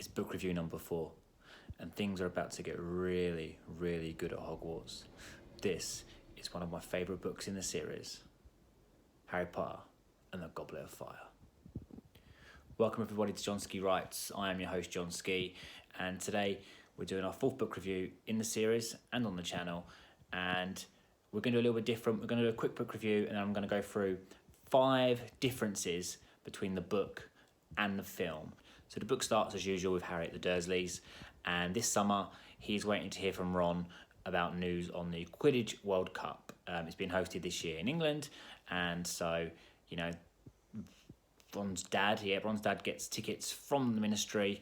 It's book review number 4, and things are about to get really, really good at Hogwarts. This is one of my favourite books in the series, Harry Potter and the Goblet of Fire. Welcome everybody to John Ski Writes. I am your host John Ski, and today we're doing our 4th book review in the series and on the channel, and we're going to do a little bit different. We're going to do a quick book review, and then I'm going to go through 5 differences between the book and the film. So the book starts as usual with Harry at the Dursleys, and this summer he's waiting to hear from Ron about news on the Quidditch World Cup. It's been hosted this year in England, and so, you know, Ron's dad gets tickets from the ministry,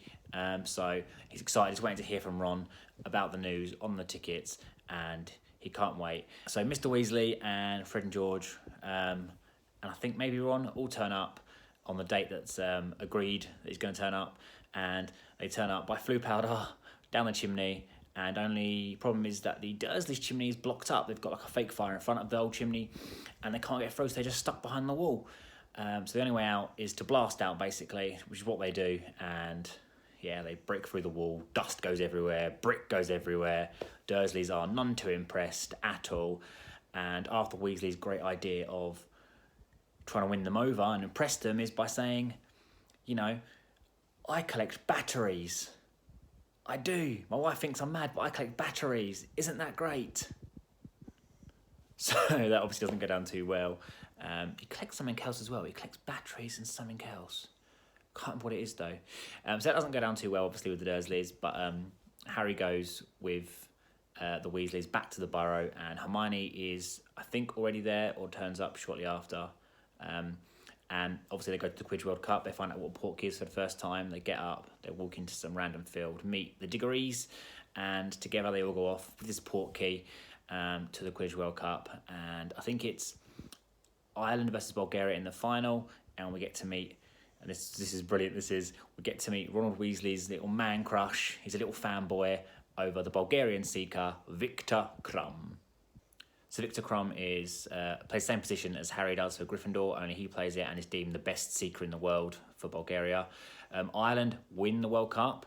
so he's excited. He's waiting to hear from Ron about the news on the tickets, and he can't wait. So Mr. Weasley and Fred and George, and I think maybe Ron, all turn up on the date that's agreed that he's going to turn up, and they turn up by flue powder down the chimney, and only problem is that the Dursley's chimney is blocked up. They've got like a fake fire in front of the old chimney, and they can't get through, so they're just stuck behind the wall. So the only way out is to blast out, basically, which is what they do, and yeah, they break through the wall, dust goes everywhere, brick goes everywhere. Dursleys are none too impressed at all, and Arthur Weasley's great idea of trying to win them over and impress them is by saying, you know, I collect batteries. I do. My wife thinks I'm mad, but I collect batteries. Isn't that great? So that obviously doesn't go down too well. He collects something else as well. He collects batteries and something else. Can't remember what it is though. So that doesn't go down too well, obviously, with the Dursleys. But Harry goes with the Weasleys back to the Burrow, and Hermione is, I think, already there or turns up shortly after. And obviously they go to the Quidditch World Cup. They find out what Portkey is for the first time. They get up, they walk into some random field, meet the Diggories, and together they all go off with this Portkey to the Quidditch World Cup. And I think it's Ireland versus Bulgaria in the final, and we get to meet, and this is brilliant, we get to meet Ronald Weasley's little man crush. He's a little fanboy over the Bulgarian seeker, Victor Krum. So Victor Krum plays the same position as Harry does for Gryffindor, only he plays it and is deemed the best seeker in the world for Bulgaria. Ireland win the World Cup.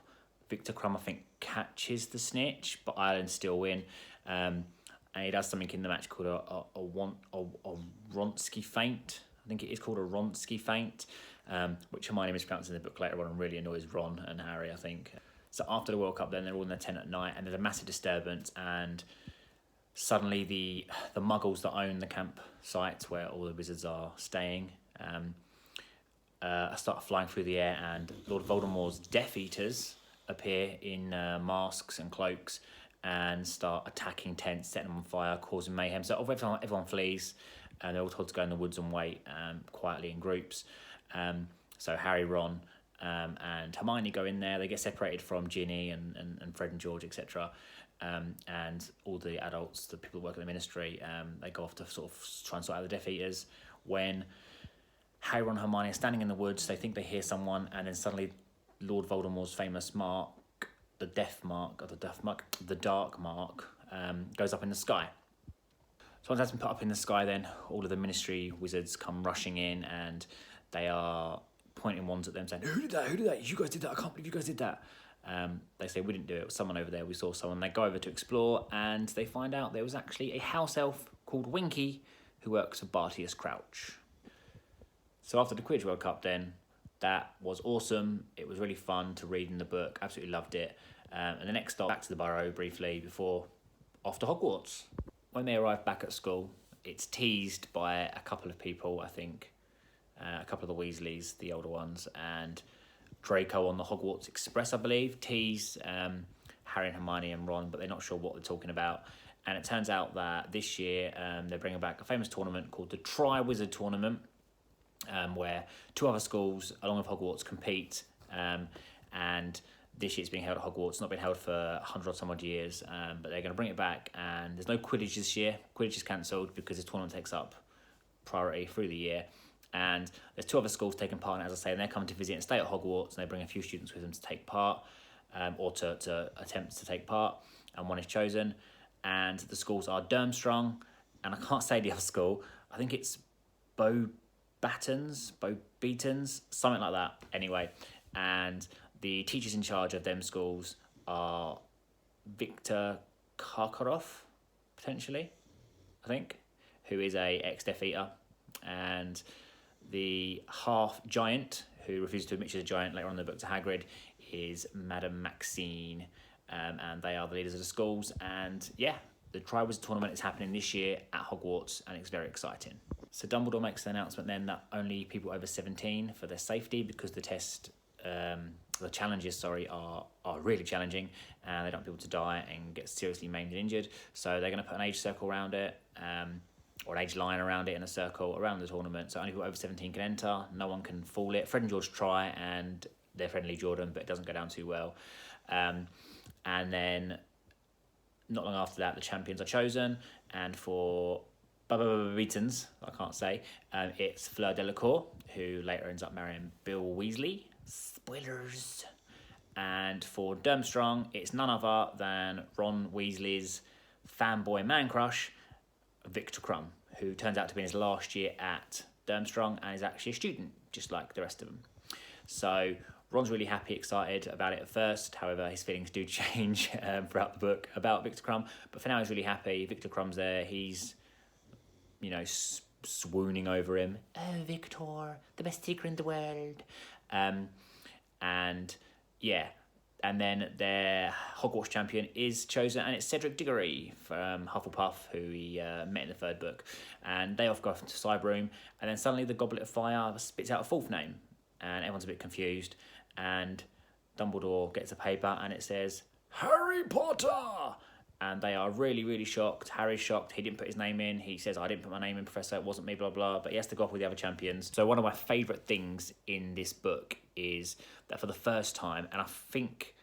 Victor Krum, I think, catches the snitch, but Ireland still win. And he does something in the match called a Wronski feint. I think it is called a Wronski feint, which Hermione mispronounces in the book later on and really annoys Ron and Harry, I think. So after the World Cup, then they're all in their tent at night, and there's a massive disturbance, and suddenly the muggles that own the campsite where all the wizards are staying start flying through the air, and Lord Voldemort's Death Eaters appear in masks and cloaks and start attacking tents, setting them on fire, causing mayhem. So everyone flees, and they're all told to go in the woods and wait quietly in groups. So Harry, Ron and Hermione go in there. They get separated from Ginny and Fred and George, etc. And all the adults, the people who work at the ministry, they go off to sort of try and sort out the Death Eaters. When Harry, Ron and Hermione are standing in the woods, they think they hear someone, and then suddenly Lord Voldemort's famous mark, the dark mark, goes up in the sky. So once that's been put up in the sky, then all of the ministry wizards come rushing in, and they are pointing wands at them saying, Who did that? You guys did that. I can't believe you guys did that. They say, we didn't do it. It was someone over there. We saw someone. They go over to explore, and they find out there was actually a house elf called Winky who works for Bartius Crouch. So after the Quidditch World Cup, then, that was awesome. It was really fun to read in the book. Absolutely loved it. And the next stop, back to the Burrow briefly before off to Hogwarts. When they arrive back at school, it's teased by a couple of people, I think. A couple of the Weasleys, the older ones, and Draco on the Hogwarts Express, I believe, tease Harry and Hermione and Ron, but they're not sure what they're talking about. And it turns out that this year they're bringing back a famous tournament called the Tri-Wizard Tournament, where 2 other schools, along with Hogwarts, compete. And this year it's being held at Hogwarts. It's not been held for 100 or some odd years, but they're going to bring it back. And there's no Quidditch this year. Quidditch is cancelled because this tournament takes up priority through the year. And there's 2 other schools taking part in it, as I say, and they're coming to visit and stay at Hogwarts, and they bring a few students with them to take part, or to attempt to take part, and one is chosen. And the schools are Durmstrang, and I can't say the other school. I think it's Beatons, something like that. Anyway, and the teachers in charge of them schools are Viktor Karkaroff, potentially, I think, who is a ex-Death Eater, and the half-giant, who refuses to admit she's a giant later on in the book to Hagrid, is Madame Maxine, and they are the leaders of the schools. And yeah, the Triwizard Tournament is happening this year at Hogwarts, and it's very exciting. So Dumbledore makes the announcement then that only people over 17 for their safety, because the challenges, are really challenging, and they don't want people to die and get seriously maimed and injured. So they're going to put an age circle around it, or an age line around it in a circle around the tournament. So only people over 17 can enter. No one can fool it. Fred and George try, and they're friendly Jordan, but it doesn't go down too well. And then not long after that, the champions are chosen, and for Beatons, I can't say, it's Fleur Delacour, who later ends up marrying Bill Weasley. Spoilers. And for Durmstrang, it's none other than Ron Weasley's fanboy man crush, Victor Crumb, who turns out to be in his last year at Durmstrang and is actually a student, just like the rest of them. So Ron's really happy, excited about it at first. However, his feelings do change throughout the book about Victor Crumb. But for now, he's really happy. Victor Crumb's there. He's, swooning over him. Oh, Victor, the best secret in the world. And yeah, and then their Hogwarts champion is chosen, and it's Cedric Diggory from Hufflepuff, who we met in the third book. And they off go off into Cyberroom, and then suddenly the Goblet of Fire spits out a fourth name, and everyone's a bit confused. And Dumbledore gets a paper, and it says, Harry Potter! And they are really, really shocked. Harry's shocked. He didn't put his name in. He says, I didn't put my name in, Professor. It wasn't me, blah, blah. But he has to go off with the other champions. So one of my favourite things in this book is that for the first time, and I think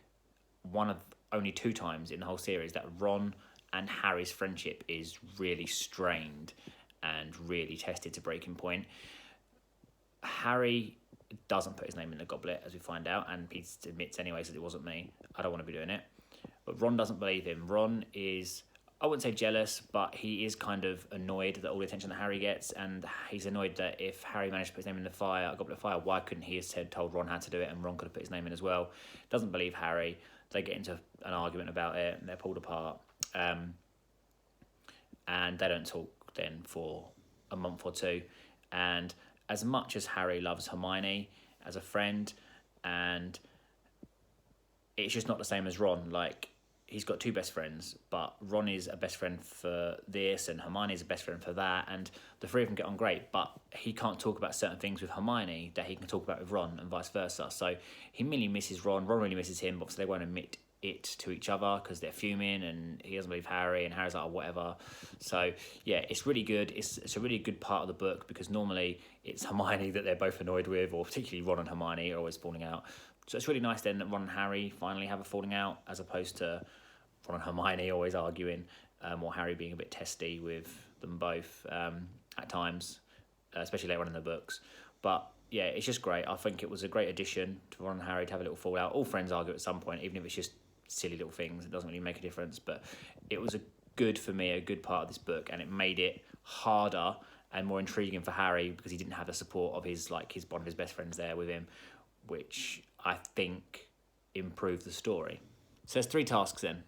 one of only 2 times in the whole series, that Ron and Harry's friendship is really strained and really tested to breaking point. Harry doesn't put his name in the goblet, as we find out, and he admits anyway, says it wasn't me. I don't want to be doing it. But Ron doesn't believe him. Ron is, I wouldn't say jealous, but he is kind of annoyed that all the attention that Harry gets, and he's annoyed that if Harry managed to put his name in the fire, Goblet of Fire, why couldn't he have told Ron how to do it, and Ron could have put his name in as well. Doesn't believe Harry. They get into an argument about it, and they're pulled apart. And they don't talk then for a month or 2. And as much as Harry loves Hermione as a friend, and it's just not the same as Ron. Like, he's got 2 best friends, but Ron is a best friend for this, and Hermione is a best friend for that, and the 3 of them get on great, but he can't talk about certain things with Hermione that he can talk about with Ron, and vice versa. So he really misses Ron really misses him, but obviously they won't admit it to each other because they're fuming, and he doesn't believe Harry, and Harry's like, oh, whatever. So yeah, it's really good. It's a really good part of the book, because normally it's Hermione that they're both annoyed with, or particularly Ron and Hermione are always falling out. So it's really nice then that Ron and Harry finally have a falling out, as opposed to Ron and Hermione always arguing, or Harry being a bit testy with them both at times, especially later on in the books. But yeah, it's just great. I think it was a great addition to Ron and Harry to have a little fallout. All friends argue at some point, even if it's just silly little things. It doesn't really make a difference. But it was a good part of this book, and it made it harder and more intriguing for Harry, because he didn't have the support of his one of his best friends there with him, which I think improved the story. So there's 3 tasks then.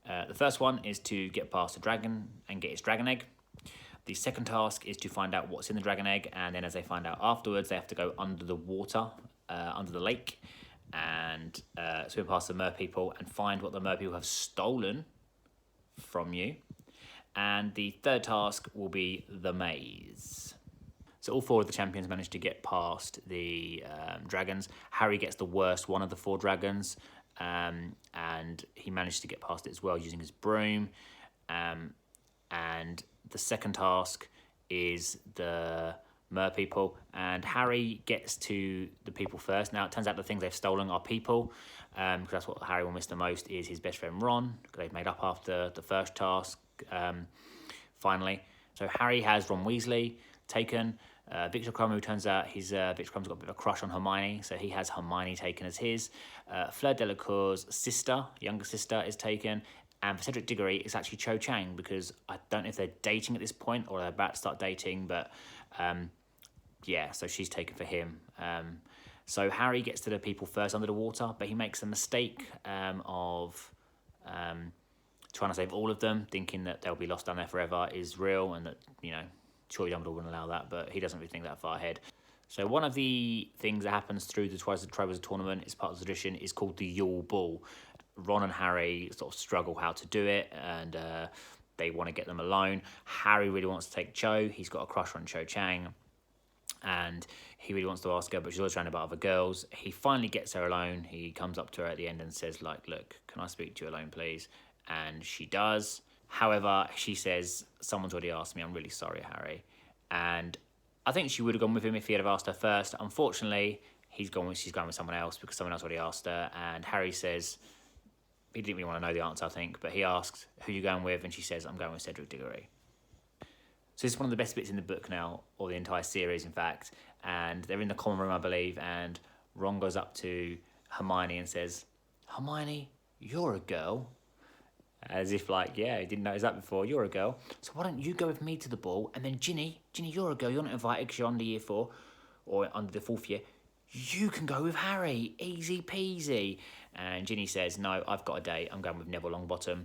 The first one is to get past the dragon and get its dragon egg. The second task is to find out what's in the dragon egg, and then as they find out afterwards, they have to go under the water, under the lake, and swim past the mer people and find what the mer people have stolen from you. And the third task will be the maze. So all 4 of the champions managed to get past the dragons. Harry gets the worst one of the 4 dragons, and he managed to get past it as well using his broom. And the second task is the mer people, and Harry gets to the people first. Now it turns out the things they've stolen are people, because that's what Harry will miss the most, is his best friend Ron, because they've made up after the first task finally. So Harry has Ron Weasley taken. Victor Crumb, who turns out Victor Crumb's got a bit of a crush on Hermione, so he has Hermione taken as his. Fleur Delacour's younger sister, is taken. And for Cedric Diggory, it's actually Cho Chang, because I don't know if they're dating at this point or they're about to start dating, but yeah, so she's taken for him. So Harry gets to the people first under the water, but he makes the mistake of trying to save all of them, thinking that they'll be lost down there forever is real, and that, you know, surely Dumbledore wouldn't allow that, but he doesn't really think that far ahead. So one of the things that happens through the Triwizard tournament is part of the tradition is called the Yule Ball. Ron and Harry sort of struggle how to do it, and they want to get them alone. Harry really wants to take Cho. He's got a crush on Cho Chang, and he really wants to ask her, but she's always surrounded by other girls. He finally gets her alone. He comes up to her at the end and says, like, look, can I speak to you alone, please? And she does. However, she says, someone's already asked me. I'm really sorry, Harry. And I think she would have gone with him if he had asked her first. Unfortunately, she's gone with someone else because someone else already asked her. And Harry says, he didn't really want to know the answer, I think, but he asks, who are you going with? And she says, I'm going with Cedric Diggory. So this is one of the best bits in the book now, or the entire series, in fact. And they're in the common room, I believe, and Ron goes up to Hermione and says, Hermione, you're a girl. As if like, yeah, he didn't notice that before. You're a girl. So why don't you go with me to the ball? And then Ginny, you're a girl. You're not invited because you're under year 4 or under the 4th year. You can go with Harry. Easy peasy. And Ginny says, no, I've got a date. I'm going with Neville Longbottom.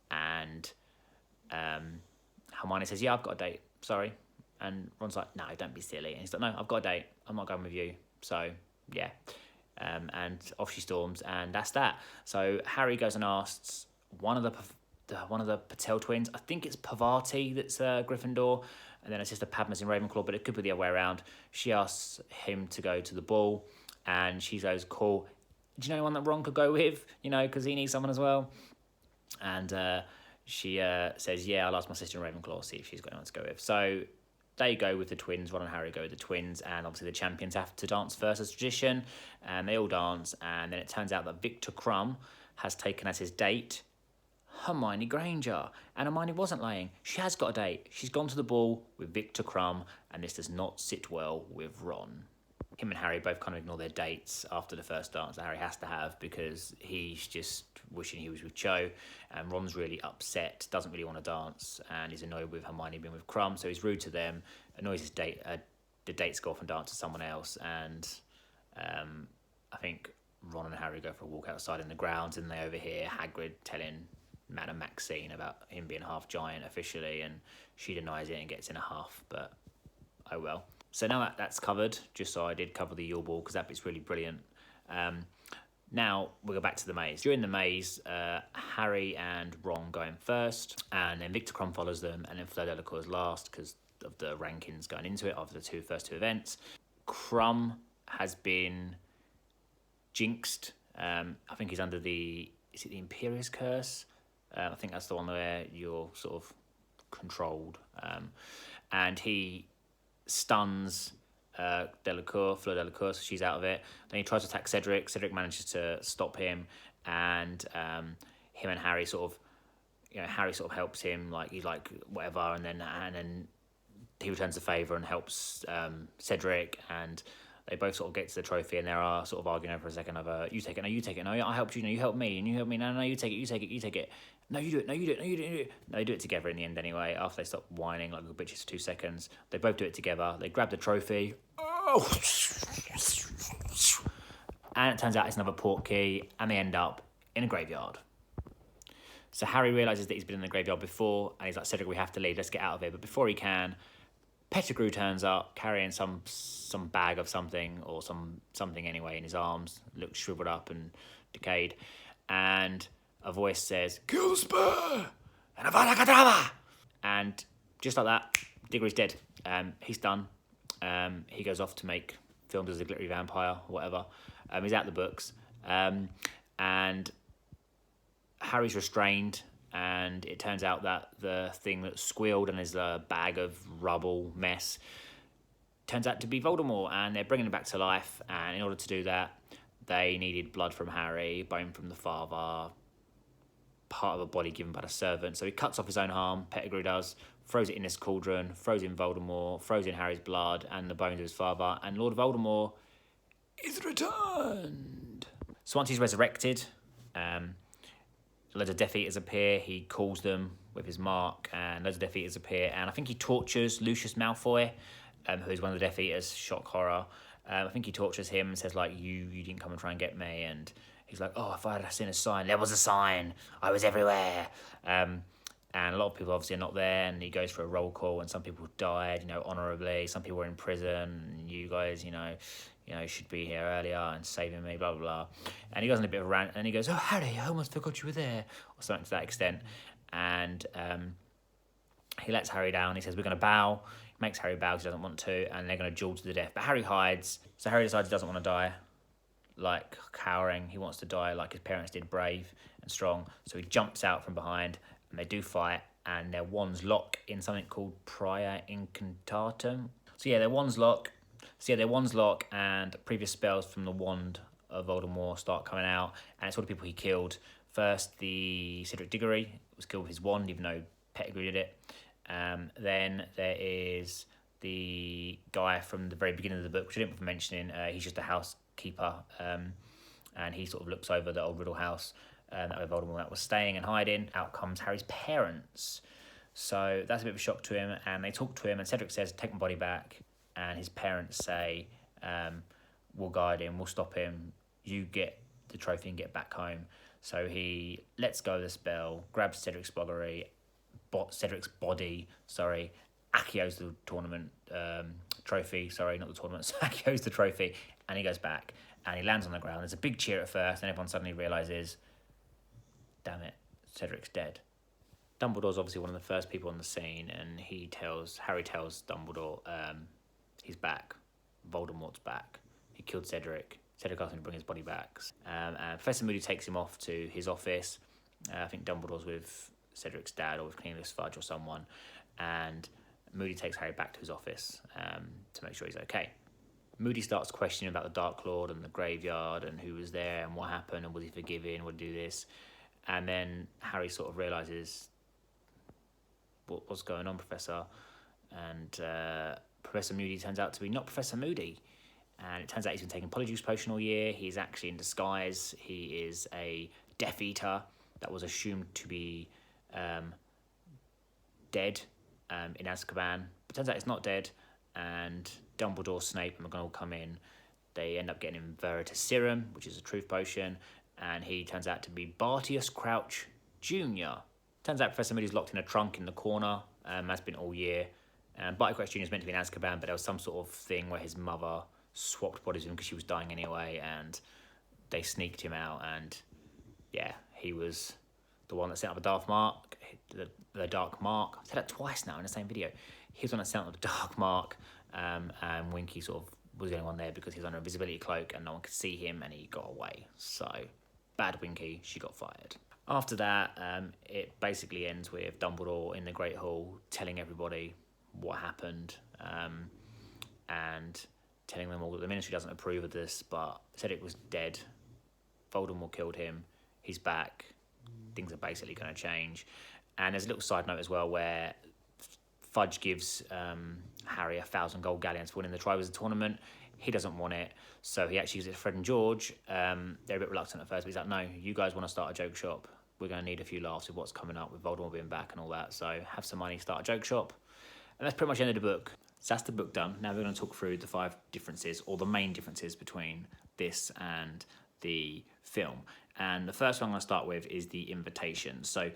And Hermione says, yeah, I've got a date. Sorry. And Ron's like, no, don't be silly. And he's like, no, I've got a date. I'm not going with you. So, yeah. And off she storms. And that's that. So Harry goes and asks one of the Patel twins. I think it's Pavati that's Gryffindor, and then it's just a Padmas in Ravenclaw, but it could be the other way around. She asks him to go to the ball, and she goes, cool. Do you know anyone that Ron could go with? You know, because he needs someone as well. And she says, yeah, I'll ask my sister in Ravenclaw, see if she's got anyone to go with. So they go with the twins. Ron and Harry go with the twins, and obviously the champions have to dance first as tradition, and they all dance, and then it turns out that Victor Crumb has taken as his date Hermione Granger. And Hermione wasn't lying. She has got a date. She's gone to the ball with Victor Crumb, and this does not sit well with Ron. Him and Harry both kind of ignore their dates after the first dance that Harry has to have because he's just wishing he was with Cho, and Ron's really upset, doesn't really want to dance, and he's annoyed with Hermione being with Crumb, so he's rude to them, annoys his date. The dates go off and dance to someone else, and I think Ron and Harry go for a walk outside in the grounds, and they overhear Hagrid telling Madame Maxine about him being half giant officially, and she denies it and gets in a huff, but oh well. So now that's covered, just so I did cover the Yule Ball because that bit's really brilliant. Now we'll go back to the maze. During the maze, Harry and Ron go in first, and then Victor Crumb follows them, and then Fleur Delacour is last because of the rankings going into it after the first two events. Crumb has been jinxed. I think he's under the Imperious Curse? I think that's the one where you're sort of controlled. And he stuns Fleur Delacour, so she's out of it. Then he tries to attack Cedric. Cedric manages to stop him, and him and Harry sort of, Harry sort of helps him, like he's like whatever, and then he returns the favour and helps Cedric, and they both sort of get to the trophy, and they are sort of arguing over a second over, you take it, no, you take it, no, I helped you, no, you helped me, and you helped me, no, you take it, you take it, you take it, no, you do it, no, you do it, no, you do it. No, they do it together in the end anyway, after they stop whining like little bitches for 2 seconds. They both do it together, they grab the trophy, and it turns out it's another portkey, and they end up in a graveyard. So Harry realises that he's been in the graveyard before, and he's like, Cedric, we have to leave, let's get out of here. But before he can, Pettigrew turns up carrying some bag of something, or something anyway, in his arms, looks shriveled up and decayed, and a voice says, "Kill Spur and Avada Kedavra!" And just like that, Diggory's dead. He's done. He goes off to make films as a glittery vampire, or whatever. He's out the books, and Harry's restrained. And it turns out that the thing that squealed and is a bag of rubble mess turns out to be Voldemort, and they're bringing him back to life. And in order to do that, they needed blood from Harry, bone from the father, part of a body given by the servant. So he cuts off his own arm, Pettigrew does, throws it in this cauldron, throws in Voldemort, throws in Harry's blood and the bones of his father, and Lord Voldemort is returned. So once he's resurrected, loads of Death Eaters appear. He calls them with his mark, and loads of Death Eaters appear. And I think he tortures Lucius Malfoy, who is one of the Death Eaters, shock horror. I think he tortures him and says, like, you didn't come and try and get me. And he's like, oh, if I had seen a sign, there was a sign. I was everywhere. And a lot of people obviously are not there. And he goes for a roll call, and some people died, honourably. Some people were in prison. And you guys, should be here earlier and saving me, blah, blah, blah. And he goes on a bit of a rant, and he goes, oh, Harry, I almost forgot you were there, or something to that extent. And he lets Harry down. He says, we're going to bow. He makes Harry bow because he doesn't want to, and they're going to duel to the death. But Harry hides. So Harry decides he doesn't want to die, like cowering. He wants to die like his parents did, brave and strong. So he jumps out from behind, and they do fight, and their wands lock in something called Prior Incantatum. So yeah, their wands lock, and previous spells from the wand of Voldemort start coming out, and it's all the people he killed. First, the Cedric Diggory was killed with his wand, even though Pettigrew did it. Then there is the guy from the very beginning of the book, which I didn't mention. He's just a housekeeper, and he sort of looks over the old Riddle house that where Voldemort was staying and hiding. Out comes Harry's parents. So that's a bit of a shock to him, and they talk to him, and Cedric says, take my body back. And his parents say, we'll guide him, we'll stop him, you get the trophy and get back home. So he lets go of the spell, grabs Cedric's body, Accios the tournament trophy, not the tournament, so Accios the trophy, and he goes back, and he lands on the ground. There's a big cheer at first, and everyone suddenly realises, damn it, Cedric's dead. Dumbledore's obviously one of the first people on the scene, and Harry tells Dumbledore, he's back, Voldemort's back, he killed Cedric asked him to bring his body back. And Professor Moody takes him off to his office. I think Dumbledore's with Cedric's dad or with Cornelius Fudge or someone, and Moody takes Harry back to his office to make sure he's okay. Moody starts questioning about the Dark Lord and the graveyard and who was there and what happened and was he forgiven, would do this. And then Harry sort of realises, what's going on, Professor? And Professor Moody turns out to be not Professor Moody. And it turns out he's been taking Polyjuice Potion all year. He's actually in disguise. He is a Death Eater that was assumed to be dead in Azkaban. But turns out it's not dead. And Dumbledore, Snape, and McGonagall come in. They end up getting him Veritaserum, which is a truth potion. And he turns out to be Bartius Crouch Jr. Turns out Professor Moody's locked in a trunk in the corner. Has been all year. Barty Crouch Jr. is meant to be in Azkaban, but there was some sort of thing where his mother swapped bodies with him because she was dying anyway, and they sneaked him out, and yeah, he was the one that sent up the Dark Mark. The Dark Mark. I've said that twice now in the same video. He was the one that sent up the Dark Mark, and Winky sort of was the only one there because he was under a visibility cloak and no one could see him, and he got away. So, bad Winky, she got fired. After that, it basically ends with Dumbledore in the Great Hall telling everybody what happened, and telling them all that the Ministry doesn't approve of this, but Cedric was dead. Voldemort killed him. He's back. Things are basically going to change. And there's a little side note as well where Fudge gives Harry 1,000 gold galleons for winning the Triwizard Tournament. He doesn't want it, so he actually uses Fred and George. They're a bit reluctant at first, but he's like, no, you guys want to start a joke shop. We're going to need a few laughs with what's coming up with Voldemort being back and all that, so have some money, start a joke shop. And that's pretty much the end of the book. So that's the book done. Now we're going to talk through the 5 differences, or the main differences between this and the film. And the first one I'm going to start with is the invitation. So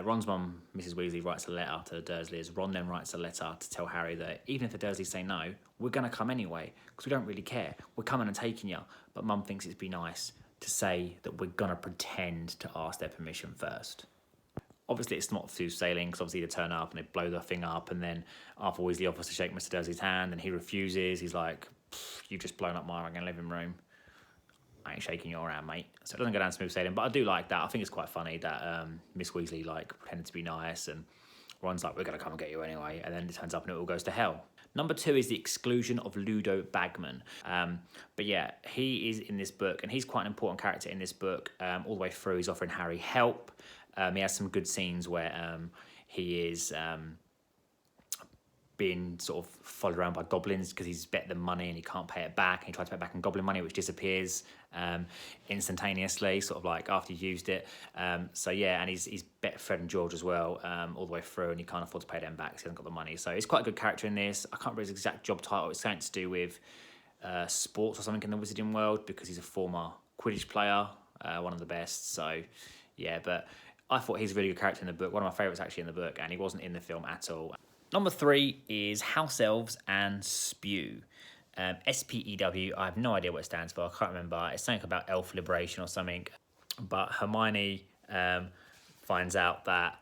Ron's mum, Mrs. Weasley, writes a letter to the Dursleys. Ron then writes a letter to tell Harry that even if the Dursleys say no, we're going to come anyway because we don't really care. We're coming and taking you. But Mum thinks it'd be nice to say that we're going to pretend to ask their permission first. Obviously, it's not through sailing because obviously they turn up and they blow the thing up, and then Arthur Weasley offers to shake Mr. Dursley's hand and he refuses. He's like, you've just blown up my living room. I ain't shaking your hand, mate. So it doesn't go down smooth sailing, but I do like that. I think it's quite funny that Miss Weasley pretended to be nice, and Ron's like, we're going to come and get you anyway, and then it turns up and it all goes to hell. Number 2 is the exclusion of Ludo Bagman. But yeah, he is in this book, and he's quite an important character in this book. All the way through, he's offering Harry help. He has some good scenes where he is being sort of followed around by goblins because he's bet them money and he can't pay it back. And he tries to pay it back in goblin money, which disappears instantaneously, sort of like after you've used it. So yeah, and he's bet Fred and George as well all the way through, and he can't afford to pay them back, so he hasn't got the money. So he's quite a good character in this. I can't remember his exact job title. It's something to do with sports or something in the wizarding world because he's a former Quidditch player, one of the best. So, yeah, but I thought he's a really good character in the book. One of my favourites actually in the book, and he wasn't in the film at all. Number 3 is House Elves and Spew. SPEW, I have no idea what it stands for. I can't remember. It's something about elf liberation or something. But Hermione finds out that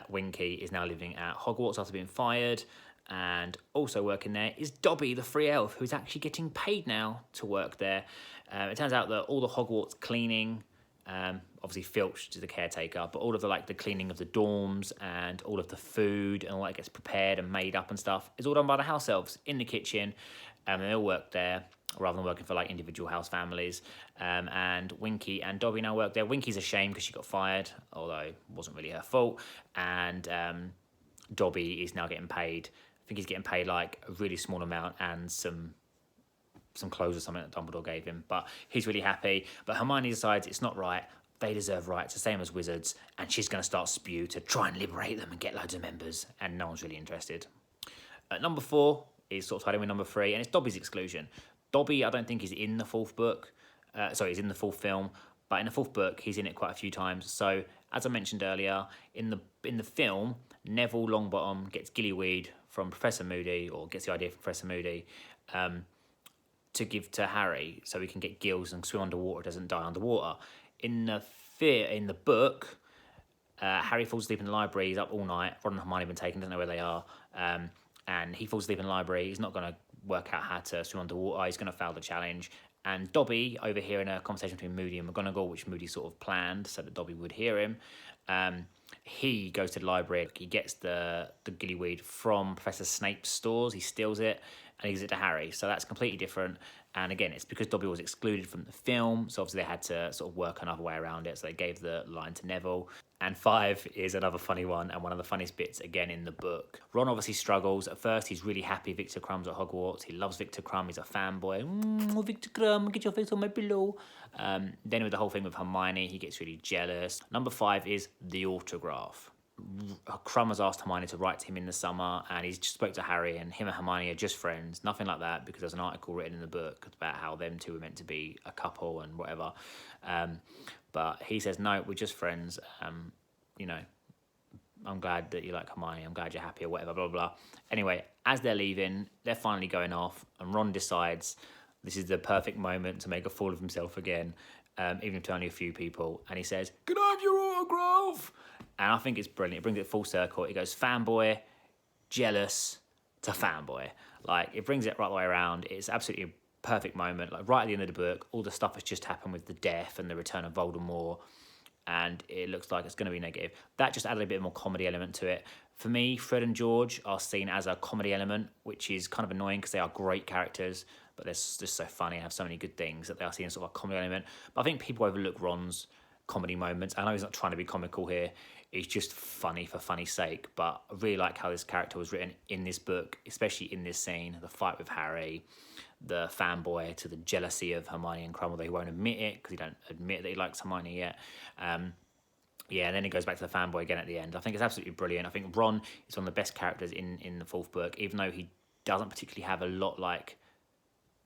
Winky is now living at Hogwarts after being fired. And also working there is Dobby, the free elf, who's actually getting paid now to work there. It turns out that all the Hogwarts cleaning, obviously Filch is the caretaker, but all of the cleaning of the dorms and all of the food and all that gets prepared and made up and stuff is all done by the house elves in the kitchen. And they all work there rather than working for individual house families. And Winky and Dobby now work there. Winky's ashamed because she got fired, although it wasn't really her fault. And Dobby is now getting paid. I think he's getting paid a really small amount and some clothes or something that Dumbledore gave him. But he's really happy. But Hermione decides it's not right. They deserve rights, the same as wizards. And she's going to start Spew to try and liberate them and get loads of members. And no one's really interested. Number 4 is sort of tied in with number 3. And it's Dobby's exclusion. Dobby, I don't think is in the 4th book. He's in the 4th film. But in the 4th book, he's in it quite a few times. So, as I mentioned earlier, in the film, Neville Longbottom gets gillyweed from Professor Moody, or gets the idea from Professor Moody, to give to Harry so he can get gills and swim underwater, doesn't die underwater. In the book, Harry falls asleep in the library. He's up all night. Ron and Hermione have been taken, doesn't know where they are. And he falls asleep in the library. He's not going to work out how to swim underwater. He's going to fail the challenge. And Dobby, overhearing a conversation between Moody and McGonagall, which Moody sort of planned so that Dobby would hear him, he goes to the library. He gets the gillyweed from Professor Snape's stores. He steals it and he gives it to Harry. So that's completely different. And again, it's because Dobby was excluded from the film. So obviously they had to sort of work another way around it. So they gave the line to Neville. And 5 is another funny one and one of the funniest bits again in the book. Ron obviously struggles. At first, he's really happy Victor Crumb's at Hogwarts. He loves Victor Crumb. He's a fanboy. Victor Crumb, get your face on my pillow. Then with the whole thing with Hermione, he gets really jealous. Number 5 is the autograph. Crumb has asked Hermione to write to him in the summer, and he's just spoke to Harry, and him and Hermione are just friends. Nothing like that, because there's an article written in the book about how them two were meant to be a couple and whatever. But he says, no, we're just friends. I'm glad that you like Hermione. I'm glad you're happy or whatever, blah, blah, blah. Anyway, as they're leaving, they're finally going off, and Ron decides this is the perfect moment to make a fool of himself again, even if to only a few people. And he says, can I have your autograph? And I think it's brilliant. It brings it full circle. It goes fanboy, jealous to fanboy. It brings it right the way around. It's absolutely a perfect moment. Right at the end of the book, all the stuff has just happened with the death and the return of Voldemort. And it looks like it's going to be negative. That just added a bit more comedy element to it. For me, Fred and George are seen as a comedy element, which is kind of annoying because they are great characters, but they're just so funny and have so many good things that they are seen as sort of a comedy element. But I think people overlook Ron's comedy moments. I know he's not trying to be comical here. It's just funny for funny's sake. But I really like how this character was written in this book, especially in this scene, the fight with Harry, the fanboy to the jealousy of Hermione and Crumb, although he won't admit it because he don't admit that he likes Hermione yet. And then it goes back to the fanboy again at the end. I think it's absolutely brilliant. I think Ron is one of the best characters in the 4th book, even though he doesn't particularly have a lot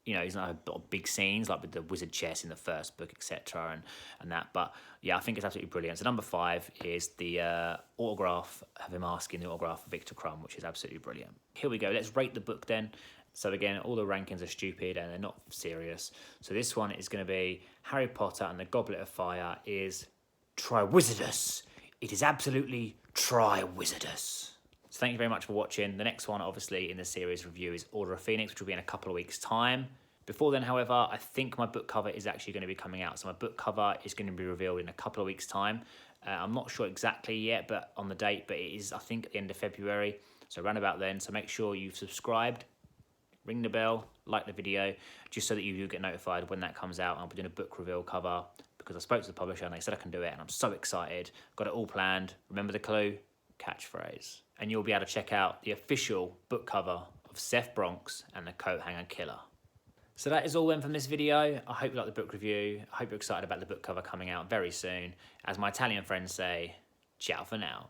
he's not a lot of big scenes like with the wizard chess in the 1st book, etc. and that. But yeah, I think it's absolutely brilliant. So number 5 is the autograph of him asking the autograph of Victor Crumb, which is absolutely brilliant. Here we go. Let's rate the book then. So again, all the rankings are stupid and they're not serious. So this one is going to be Harry Potter and the Goblet of Fire is Triwizardous. It is absolutely Triwizardous. So thank you very much for watching. The next one, obviously, in the series review is Order of Phoenix, which will be in a couple of weeks' time. Before then, however, I think my book cover is actually going to be coming out. So my book cover is going to be revealed in a couple of weeks' time. I'm not sure exactly yet, but on the date, but it is, I think, at the end of February. So around about then. So make sure you've subscribed, ring the bell, like the video, just so that you get notified when that comes out. I'll be doing a book reveal cover because I spoke to the publisher and they said I can do it, and I'm so excited. Got it all planned. Remember the clue? Catchphrase. And you'll be able to check out the official book cover of Seth Bronx and the Coathanger Killer. So that is all then from this video. I hope you like the book review. I hope you're excited about the book cover coming out very soon. As my Italian friends say, ciao for now.